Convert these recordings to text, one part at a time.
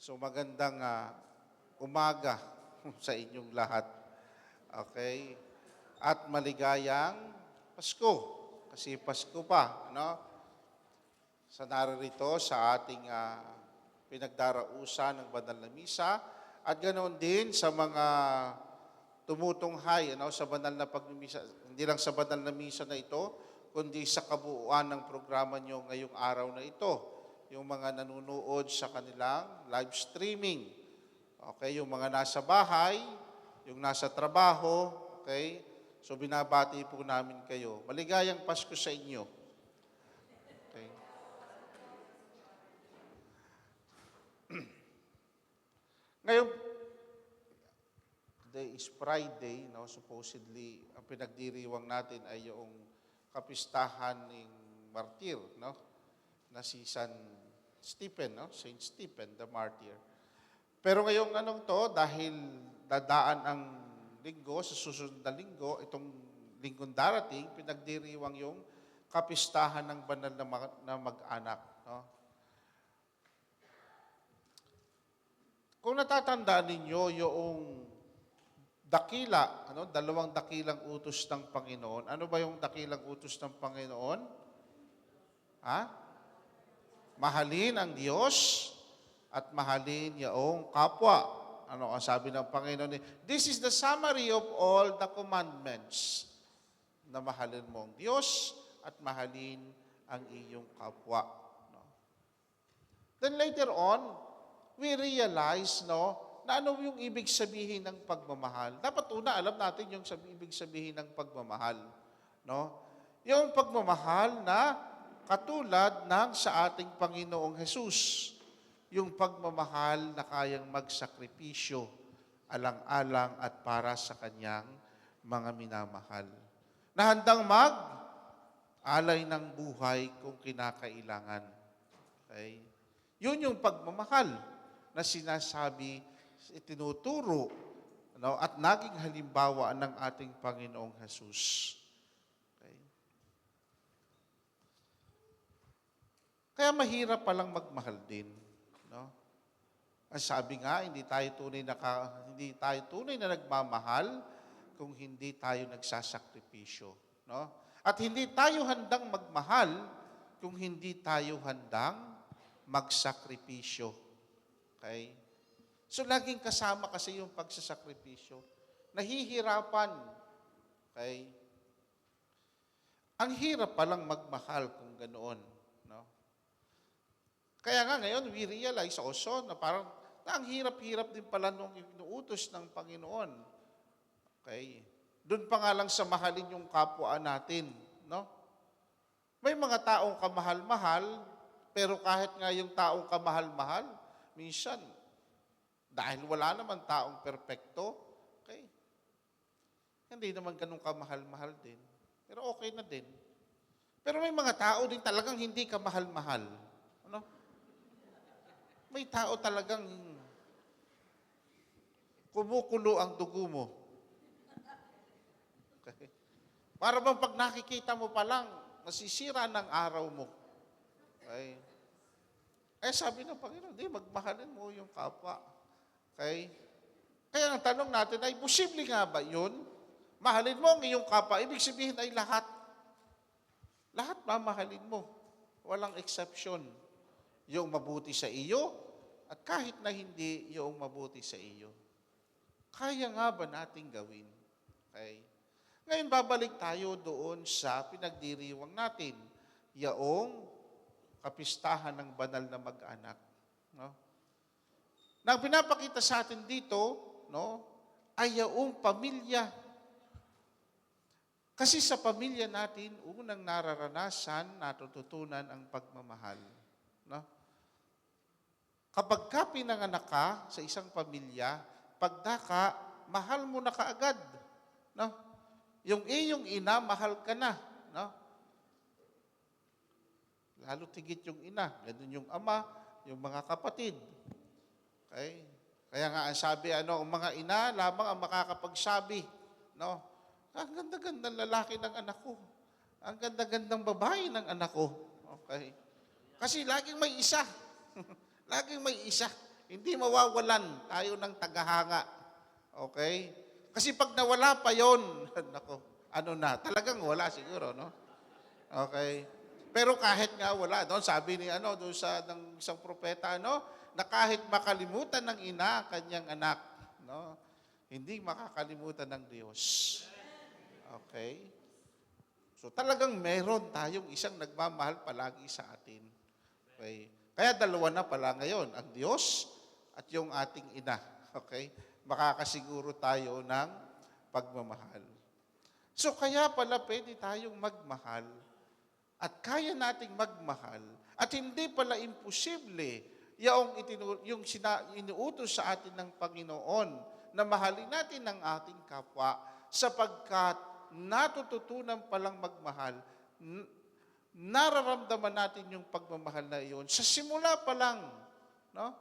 So magandang umaga sa inyong lahat. Okay? At maligayang Pasko. Kasi Pasko pa, no? Sa naririto sa ating pinagdarausan ng banal na misa at ganoon din sa mga tumutunghay sa banal na pagmimisa, hindi lang sa banal na misa na ito, kundi sa kabuuan ng programa nyo ngayong araw na ito. Yung mga nanunood sa kanilang live streaming. Okay, yung mga nasa bahay, yung nasa trabaho, okay? So binabati po namin kayo. Maligayang Pasko sa inyo. Okay. Ngayon, today is Friday, no? Supposedly, ang pinagdiriwang natin ay yung kapistahan ng martir, no? Na si San Stephen, no? Saint Stephen, the martyr. Pero ngayong dahil dadaan ang linggo, sa susunod na linggo, itong linggong darating, pinagdiriwang yung kapistahan ng banal na mag-anak. No? Kung natatandaan ninyo yung dakila, dalawang dakilang utos ng Panginoon. Ano ba yung dakilang utos ng Panginoon? Ha? Mahalin ang Diyos at mahalin yaong kapwa. Ano ang sabi ng Panginoon? This is the summary of all the commandments. Na mahalin mo ang Diyos at mahalin ang iyong kapwa. No? Then later on, we realize na ano yung ibig sabihin ng pagmamahal. Dapat una, alam natin yung ibig sabihin ng pagmamahal. No? Yung pagmamahal na katulad ng sa ating Panginoong Jesus. Yung pagmamahal na kayang magsakripisyo, alang-alang at para sa kanyang mga minamahal. Na handang mag-alay ng buhay kung kinakailangan. Okay? Yun yung pagmamahal na sinasabi, itinuturo, at naging halimbawa ng ating Panginoong Jesus. Okay? Kaya mahirap palang magmahal din. No? Ang sabi nga, hindi tayo tunay na nagmamahal kung hindi tayo nagsasakripisyo. No? At hindi tayo handang magmahal kung hindi tayo handang magsakripisyo. Okay? So, laging kasama kasi yung pagsasakripisyo. Nahihirapan. Okay? Ang hirap palang magmahal kung ganoon. No? Kaya nga ngayon, we realize also na parang ang hirap-hirap din pala nung inuutos ng Panginoon. Okay? Doon pa nga lang sa mahalin yung kapwa natin. No? May mga taong kamahal-mahal, pero kahit nga yung taong kamahal-mahal, minsan, dahil wala naman taong perpekto, okay, hindi naman ganun kamahal-mahal din. Pero okay na din. Pero may mga tao din talagang hindi kamahal-mahal. Ano? May tao talagang kumukulo ang dugo mo. Okay? Para bang pag nakikita mo pa lang, nasisira ng araw mo. Okay? Sabi ng Panginoon, magmahalin mo yung kapwa. Okay? Kaya ang tanong natin ay, posible nga ba yun? Mahalin mo ang iyong kapwa. Ibig sabihin ay lahat. Lahat mamahalin mo. Walang exception. Yung mabuti sa iyo, at kahit na hindi yung mabuti sa iyo. Kaya nga ba nating gawin? Okay? Ngayon, babalik tayo doon sa pinagdiriwang natin. Yaong kapistahan ng banal na mag-anak. No? Na pinapakita sa atin dito, ay yaong pamilya. Kasi sa pamilya natin, unang nararanasan, natututunan ang pagmamahal. No? Kapag ka pinanganak ka sa isang pamilya, pagdaka, mahal mo na kaagad. No? Yung iyong ina, mahal ka na. No? Lalo tigit yung ina, ganun yung ama, yung mga kapatid. Okay? Kaya nga ang sabi, ang mga ina lamang ang makakapagsabi. No? Ang ganda-gandang lalaki ng anak ko. Ang ganda-gandang babae ng anak ko. Okay? Kasi laging may isa. Laging may isa. Hindi mawawalan tayo ng tagahanga. Okay? Kasi pag nawala pa yon, nako, ano na, talagang wala siguro, no? Okay? Pero kahit nga wala, doon sabi ni doon sa ng isang propeta, na kahit makalimutan ng ina kanyang anak, no? Hindi makakalimutan ng Diyos. Okay? So talagang meron tayong isang nagmamahal palagi sa atin. Okay? Kaya dalawa na pala ngayon, ang Diyos at yung ating ina. Okay? Makakasiguro tayo ng pagmamahal. So kaya pala pwede tayong magmahal at kaya nating magmahal at hindi pala imposible yung inuutos sa atin ng Panginoon na mahalin natin ang ating kapwa sapagkat natututunan palang magmahal, nararamdaman natin yung pagmamahal na iyon sa simula pa lang, no?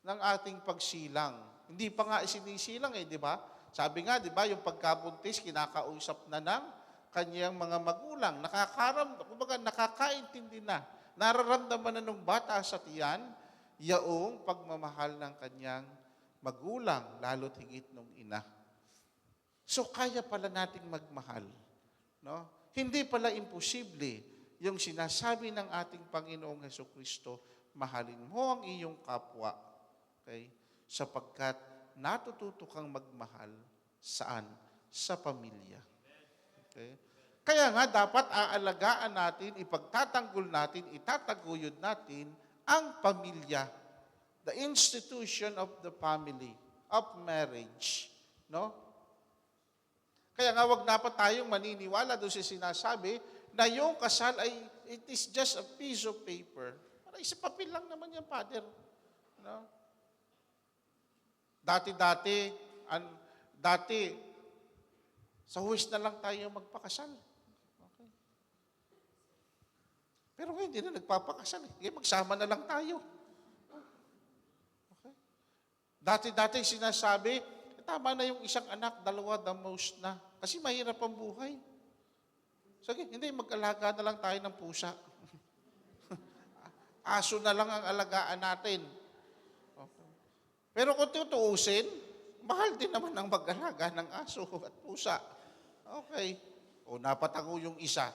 Ng ating pagsilang. Hindi pa nga isinisilang di ba? Sabi nga, di ba, yung pagkabuntis, kinakausap na ng kanyang mga magulang. Nakakaintindi na. Nararamdaman na nung bata sa tiyan, yaong pagmamahal ng kanyang magulang, lalo't higit nung ina. So, kaya pala nating magmahal. No? Hindi pala imposible yung sinasabi ng ating Panginoong Hesukristo, mahalin mo ang iyong kapwa. Okay? Sapagkat natututo kang magmahal saan? Sa pamilya. Okay? Kaya nga, dapat aalagaan natin, ipagtatanggol natin, itataguyod natin ang pamilya. The institution of the family, of marriage. No? Kaya nga, wag dapat tayong maniniwala doon sa sinasabi na yung kasal ay, it is just a piece of paper. Para isa papel lang naman yan, Father. No? Dati, sa huwis na lang tayo magpakasal. Okay. Pero ngayon, hindi na nagpapakasal. Magsama na lang tayo. Okay. Dati sinasabi, tama na yung isang anak, dalawa, the most na. Kasi mahirap ang buhay. Sige, hindi, mag-alaga na lang tayo ng pusa. Aso na lang ang alagaan natin. Okay. Pero kung tutuusin, mahal din naman ang mag-alaga ng aso at pusa. Okay. O, napatago yung isa.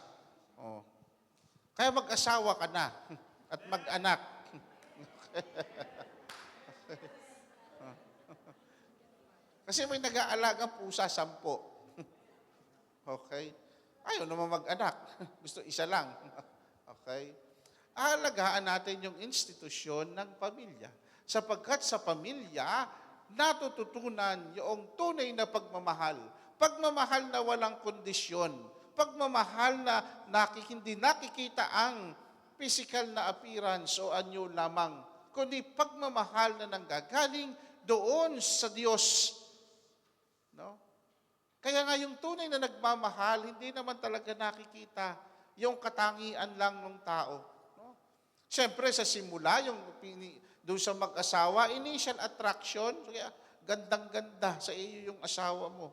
O. Kaya mag-asawa ka na at mag-anak. Kasi may nag-aalagang pusa, 10. Okay? Ayaw naman mag-anak. Gusto isa lang. Okay? Aalagaan natin yung institusyon ng pamilya. Sapagkat sa pamilya, natututunan yung tunay na pagmamahal. Pagmamahal na walang kondisyon. Pagmamahal na hindi nakikita ang physical na appearance o anyo lamang, kundi pagmamahal na nanggagaling doon sa Diyos. No? Kaya nga yung tunay na nagmamahal, hindi naman talaga nakikita yung katangian lang ng tao. No? Siyempre sa simula, doon sa mag-asawa, initial attraction, kaya gandang-ganda sa iyo yung asawa mo.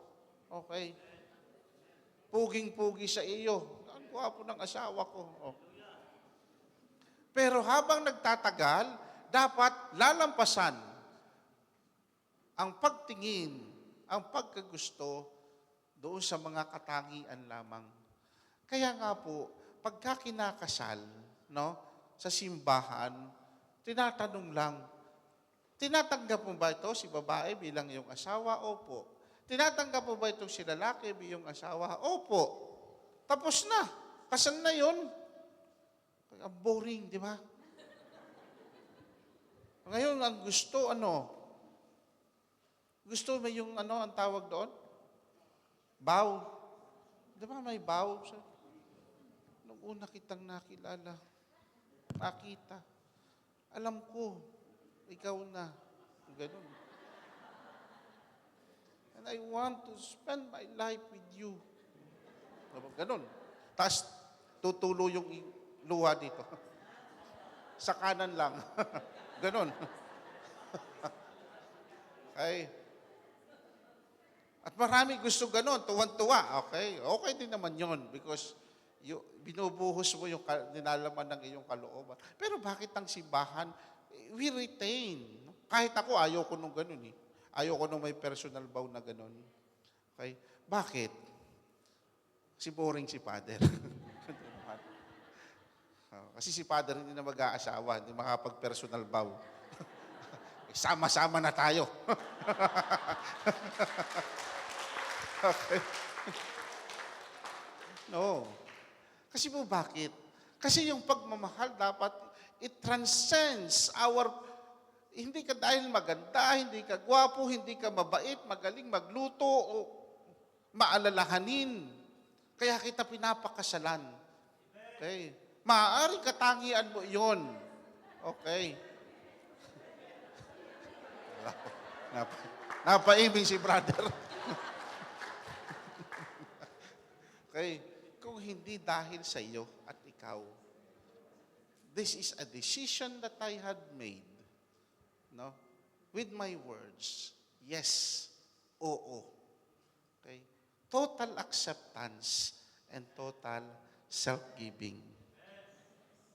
Okay? Puging-pugi sa iyo. Ang gwapo ng asawa ko. Oh. Pero habang nagtatagal, dapat lalampasan ang pagtingin, ang pagkagusto doon sa mga katangian lamang. Kaya nga po, pagka kinakasal, no, sa simbahan, tinatanong lang, tinatanggap mo ba ito si babae bilang iyong asawa? Opo. Tinatanggap mo ba itong si lalaki bilang asawa? Opo. Tapos na. Kasal na yun. Ang boring, di ba? Ngayon, ang gusto, gusto mo yung, ang tawag doon? Vow. Di ba may vow? Nung una kitang nakita, alam ko, ikaw na. Ganun. And I want to spend my life with you. Ganun. Tapos, tutulo yung luha dito. Sa kanan lang. Ganun. Okay. At marami gusto ganun, tuwan-tuwa. Okay? Okay din naman yon because binubuhos mo yung nilalaman ng iyong kalooban. Pero bakit ang simbahan we retain. Kahit ako, ayoko nung ganun eh. Ayoko nung may personal vow na ganun. Okay? Bakit? Kasi boring si Father. Kasi si Father hindi na mag-aasawa, hindi makapag-personal vow. Sama-sama na tayo. Okay. No. Kasi po bakit? Kasi yung pagmamahal dapat, it transcends our, hindi ka dahil maganda, hindi ka gwapo, hindi ka mabait, magaling magluto, o maalalahanin. Kaya kita pinapakasalan. Okay? Maaaring katangian mo yon. Okay? Napaiming si brother. Okay? Kung hindi dahil sa iyo at ikaw, this is a decision that I had made. No? With my words, yes, oo. Okay? Total acceptance and total self-giving.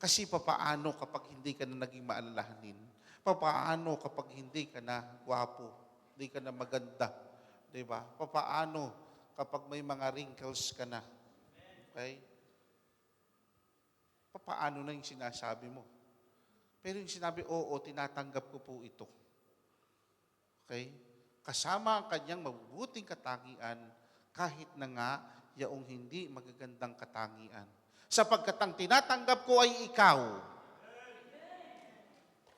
Kasi papaano kapag hindi ka na naging maalalahanin? Papaano kapag hindi ka na gwapo? Hindi ka na maganda? Diba? Papaano kapag may mga wrinkles ka na? Okay? Papaano na yung sinasabi mo? Pero yung sinabi, oo, tinatanggap ko po ito. Okay? Kasama ang kanyang mabubuting katangian, kahit na nga yaong hindi magagandang katangian. Sapagkat ang tinatanggap ko ay ikaw.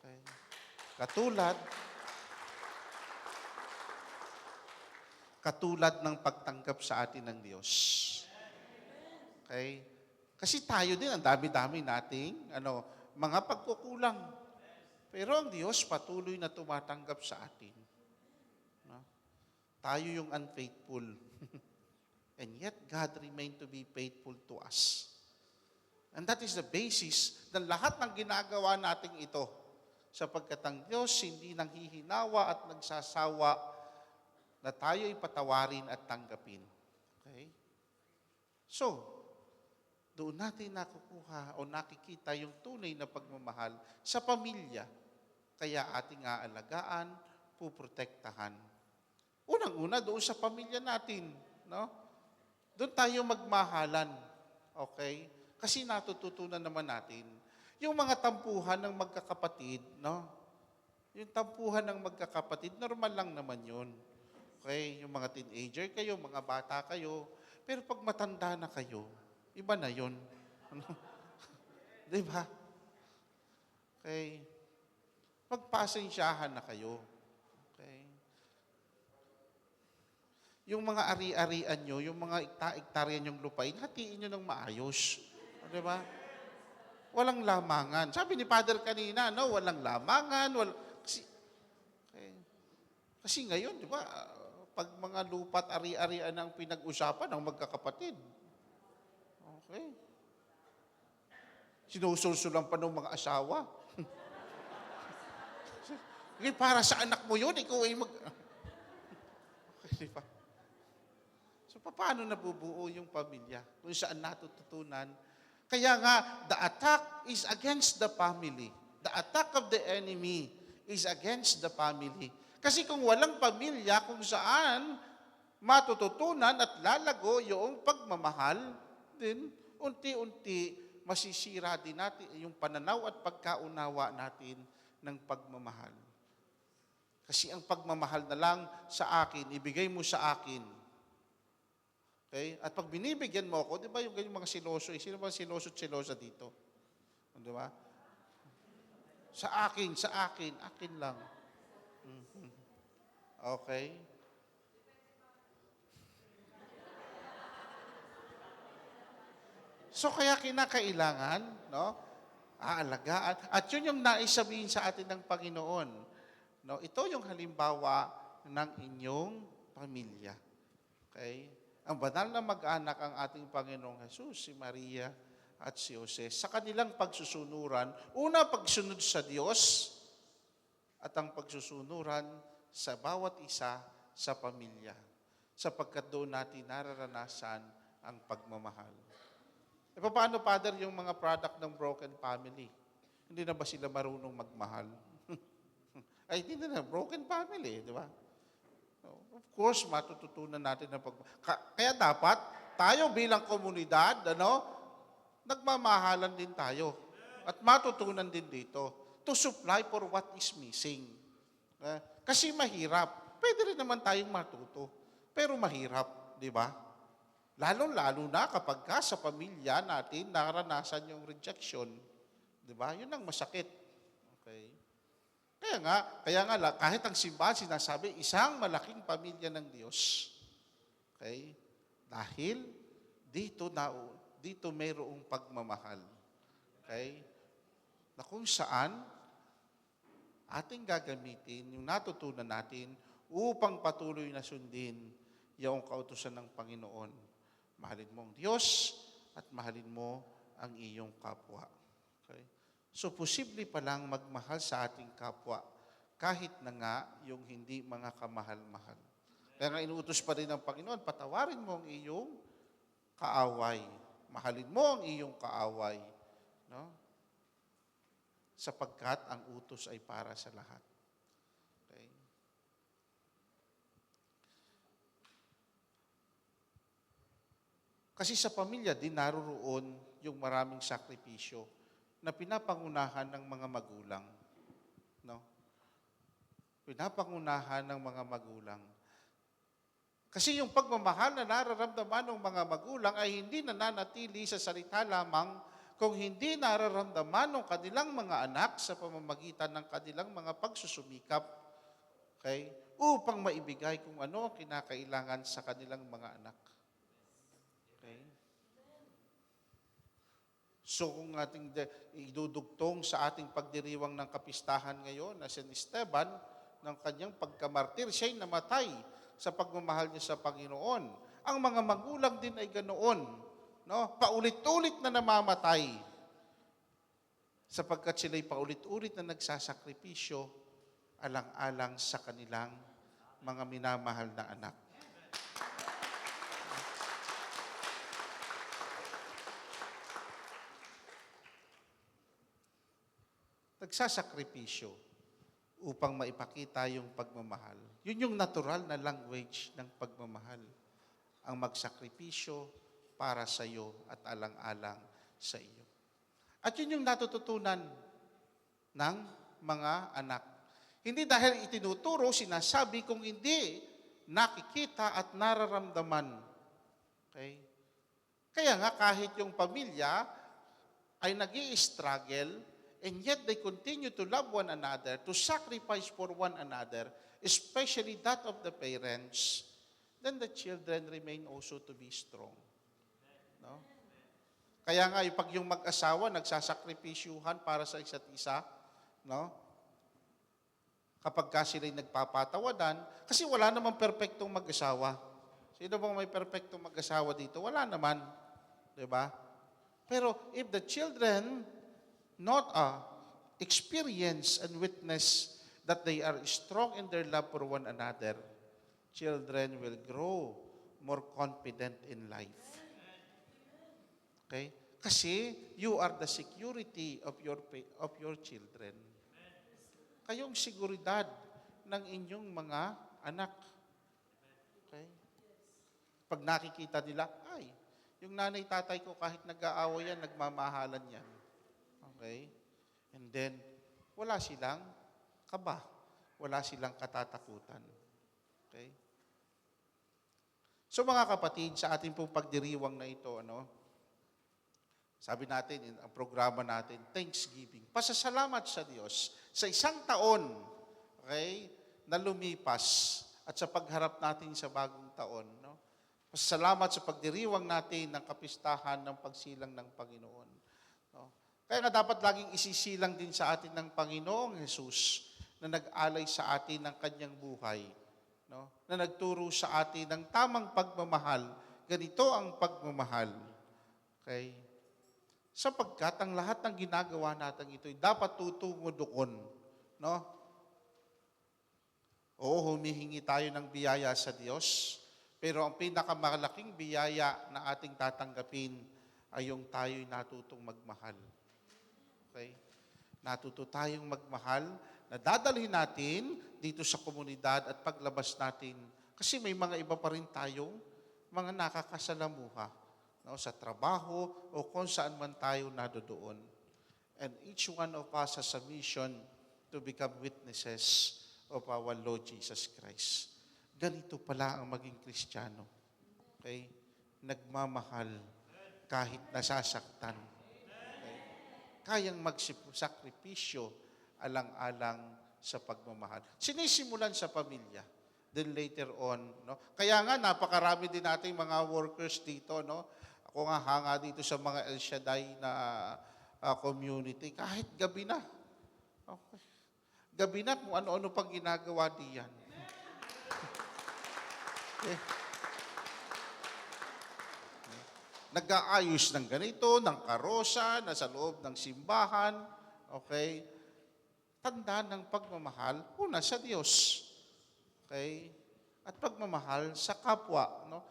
Okay? Katulad ng pagtanggap sa atin ng Diyos. Okay? Kasi tayo din, ang dami-dami nating mga pagkukulang. Pero ang Diyos patuloy na tumatanggap sa atin. No? Tayo yung unfaithful. And yet, God remained to be faithful to us. And that is the basis ng lahat ng ginagawa nating ito. Sapagkat ang Diyos hindi nanghihinawa at nagsasawa na tayo ipatawarin at tanggapin. Okay? So, doon natin nakukuha o nakikita yung tunay na pagmamahal sa pamilya. Kaya ating aalagaan, puprotektahan. Unang-una, doon sa pamilya natin. No? Doon tayo magmahalan. Okay? Kasi natututunan naman natin. Yung mga tampuhan ng magkakapatid, no? Yung tampuhan ng magkakapatid, normal lang naman yun. Okay? Yung mga teenager kayo, mga bata kayo. Pero pag matanda na kayo, iba na yun. Ano? Di ba? Okay? Pagpasensyahan na kayo. Okay? Yung mga ari-arian nyo, yung mga ikta-iktaryan yung lupain, hatiin nyo ng maayos. Di ba? Walang lamangan. Sabi ni Father kanina, no? Walang lamangan. Kasi ngayon, di ba, pag mga lupat ari-arian ang pinag-usapan ng magkakapatid. Okay. Sinusulsulan pa ng mga asawa. Para sa anak mo yun, ikaw ay Okay, di ba? So, paano nabubuo yung pamilya? Kung saan natututunan. Kaya nga, the attack is against the family. The attack of the enemy is against the family. Kasi kung walang pamilya, kung saan matututunan at lalago yung pagmamahal, din unti-unti masisira din natin yung pananaw at pagkaunawa natin ng pagmamahal. Kasi ang pagmamahal na lang sa akin, ibigay mo sa akin. Okay? At pag binibigyan mo ako, di ba yung ganyan mga siloso, sino ba siloso at silosa dito? Di ba? Sa akin lang. Mm-hmm. Okay? So kaya kinakailangan, no? Aalagaan. At yun yung naisabihin sa atin ng Panginoon. No? Ito yung halimbawa ng inyong pamilya. Okay? Ang banal na mag-anak ang ating Panginoong Jesus, si Maria at si Jose. Sa kanilang pagsusunuran, una pagsunod sa Diyos at ang pagsusunuran sa bawat isa sa pamilya. Sapagkat doon natin nararanasan ang pagmamahal. E paano, Father, yung mga product ng broken family? Hindi na ba sila marunong magmahal? Ay, hindi na, broken family, di ba? Of course, matututunan natin na kaya dapat tayo bilang komunidad, nagmamahalan din tayo. At matutunan din dito to supply for what is missing. Kasi mahirap. Pwede rin naman tayong matuto. Pero mahirap, di ba? Lalo-lalo na kapag sa pamilya natin naranasan yung rejection. Di ba? Yun ang masakit. Okay? Kaya nga, kahit ang simbahan sinasabi, isang malaking pamilya ng Diyos. Okay? Dahil dito mayroong pagmamahal. Okay? Na kung saan ating gagamitin yung natutunan natin upang patuloy na sundin yung kautusan ng Panginoon. Mahalin mo ang Diyos at mahalin mo ang iyong kapwa. Okay? So, posible palang magmahal sa ating kapwa kahit na nga yung hindi mga kamahal-mahal. Kaya nga inuutos pa rin ng Panginoon, patawarin mo ang iyong kaaway. Mahalin mo ang iyong kaaway. No? Sapagkat ang utos ay para sa lahat. Okay? Kasi sa pamilya din naroroon yung maraming sakripisyo na pinapangunahan ng mga magulang. No? Pinapangunahan ng mga magulang. Kasi yung pagmamahal na nararamdaman ng mga magulang ay hindi nananatili sa salita lamang kung hindi nararamdaman ng kanilang mga anak sa pamamagitan ng kanilang mga pagsusumikap, okay, upang maibigay kung ano ang kinakailangan sa kanilang mga anak. Okay? So kung ating idudugtong sa ating pagdiriwang ng kapistahan ngayon na San Esteban, ng kanyang pagkamartir, siya'y namatay sa pagmamahal niya sa Panginoon. Ang mga magulang din ay ganoon. No? Paulit-ulit na namamatay sapagkat sila'y paulit-ulit na nagsasakripisyo alang-alang sa kanilang mga minamahal na anak. Nagsasakripisyo upang maipakita yung pagmamahal. Yun yung natural na language ng pagmamahal. Ang magsakripisyo para sa iyo at alang-alang sa iyo. At yun yung natututunan ng mga anak. Hindi dahil itinuturo, sinasabi kung hindi nakikita at nararamdaman. Okay? Kaya nga kahit yung pamilya ay nag-i-struggle, and yet they continue to love one another, to sacrifice for one another, especially that of the parents, then the children remain also to be strong. No? Kaya nga, pag yung mag-asawa, nagsasakripisyuhan para sa isa't isa, no? Kapag sila'y nagpapatawadan, kasi wala namang perpektong mag-asawa. Sino bang may perpektong mag-asawa dito? Wala naman. Diba? Pero if the children not experience and witness that they are strong in their love for one another, children will grow more confident in life. Okay? Kasi you are the security of your children. Kayong seguridad ng inyong mga anak. Okay? Pag nakikita nila, ay, yung nanay tatay ko kahit nag-aaway yan, nagmamahalan yan. Okay? And then, wala silang kaba. Wala silang katatakutan. Okay? So mga kapatid, sa ating pong pagdiriwang na ito, sabi natin, ang programa natin, Thanksgiving. Pasasalamat sa Diyos sa isang taon, okay, na lumipas at sa pagharap natin sa bagong taon. No? Pasasalamat sa pagdiriwang natin ng kapistahan ng pagsilang ng Panginoon. No? Kaya nga dapat laging isisilang din sa atin ng Panginoong Jesus na nag-alay sa atin ng kanyang buhay, no? Na nagturo sa atin ng tamang pagmamahal. Ganito ang pagmamahal. Okay? Sapagkat ang lahat ng ginagawa natin ito ay dapat tutungo doon. No? Oo, humihingi tayo ng biyaya sa Diyos, pero ang pinakamalaking biyaya na ating tatanggapin ay yung tayo'y natutong magmahal. Okay? Natuto tayong magmahal na dadalhin natin dito sa komunidad at paglabas natin. Kasi may mga iba pa rin tayong mga nakakasalamuha, no, sa trabaho o kung saan man tayo nadodoon. And each one of us has a mission to become witnesses of our Lord Jesus Christ. Ganito pala ang maging Kristiyano. Okay? Nagmamahal kahit nasasaktan. Okay? Kayang magsakripisyo alang-alang sa pagmamahal. Sinisimulan sa pamilya. Then later on, no? Kaya nga napakarami din nating mga workers dito, no? Ako nga hanga dito sa mga El Shaddai na community kahit gabi na. Okay. Gabi na kung ano-ano pang ginagawa diyan. Okay. Nag-aayos ng ganito, ng karosa, na sa loob ng simbahan. Okay? Tanda ng pagmamahal, una sa Diyos. Okay? At pagmamahal sa kapwa. No?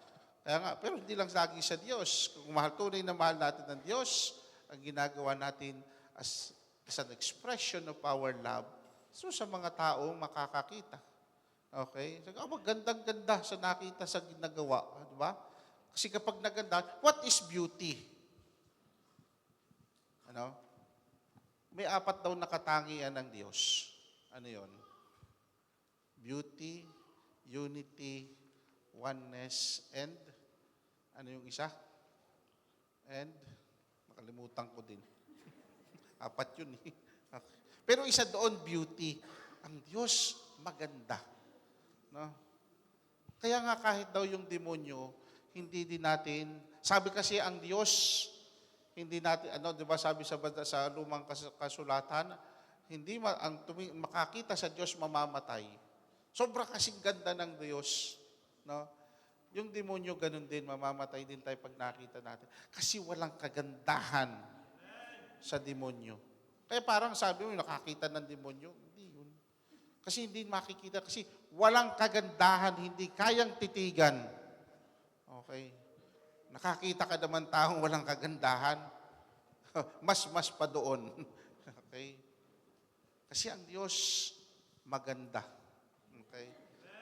Kaya nga, pero hindi lang lagi sa Diyos. Kung tunay na mahal natin ng Diyos, ang ginagawa natin as an expression of our love, so sa mga taong makakakita. Okay? Magandang-ganda sa nakita sa ginagawa. Di ba? Kasi kapag naganda, what is beauty? Ano? May 4 daw na katangian ng Diyos. Ano yon? Beauty, unity, oneness, and ano yung isa? And nakalimutan ko din. 4 yun eh. Okay. Pero isa doon, beauty. Ang Diyos maganda. No? Kaya nga kahit daw yung demonyo, hindi din natin, sabi kasi ang Diyos, hindi natin, di ba sabi sa lumang kasulatan, hindi makakita sa Diyos mamamatay. Sobra kasing ganda ng Diyos. No? Yung demonyo ganun din, mamamatay din tayo pag nakita natin. Kasi walang kagandahan sa demonyo. Kaya parang sabi mo, nakakita ng demonyo, hindi yun. Kasi hindi makikita, kasi walang kagandahan, hindi kayang titigan. Okay. Nakakita ka naman taong walang kagandahan. Mas pa doon. Okay. Kasi ang Diyos maganda. Okay.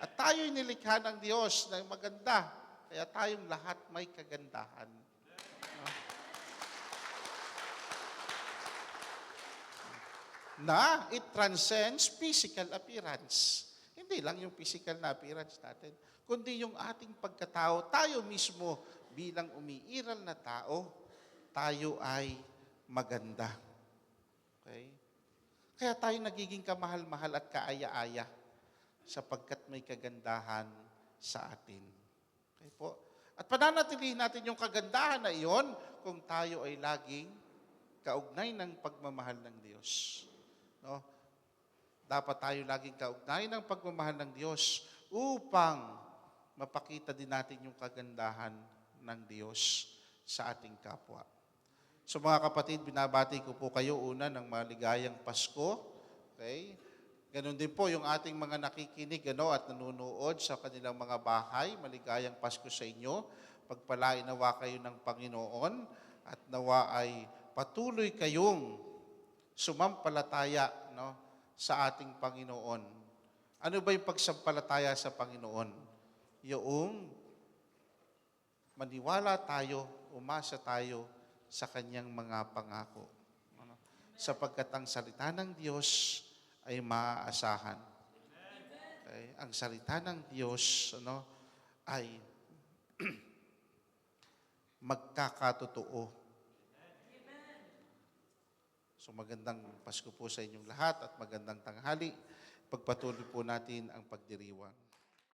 At tayo'y nilikha ng Diyos na maganda. Kaya tayong lahat may kagandahan. No? Na it transcends physical appearance. Hindi lang yung physical na appearance natin, kundi yung ating pagkatao, tayo mismo bilang umiiral na tao, tayo ay maganda. Okay? Kaya tayo nagiging kamahal-mahal at kaaya-aya sapagkat may kagandahan sa atin. Okay po? At pananatilihin natin yung kagandahan na iyon kung tayo ay laging kaugnay ng pagmamahal ng Diyos. No? Dapat tayo laging kaugnay ng pagmamahal ng Diyos upang mapakita din natin yung kagandahan ng Diyos sa ating kapwa. So mga kapatid, binabati ko po kayo una ng maligayang Pasko. Okay? Ganon din po yung ating mga nakikinig at nanonood sa kanilang mga bahay. Maligayang Pasko sa inyo. Pagpalain nawa kayo ng Panginoon at nawa ay patuloy kayong sumampalataya sa ating Panginoon. Ano ba yung pagsampalataya sa Panginoon? Yung maniwala tayo, umasa tayo sa kanyang mga pangako. Sapagkat ang salita ng Diyos ay maaasahan. Okay? Ang salita ng Diyos ay magkakatotoo. So magandang Pasko po sa inyong lahat at magandang tanghali. Pagpatuloy po natin ang pagdiriwang.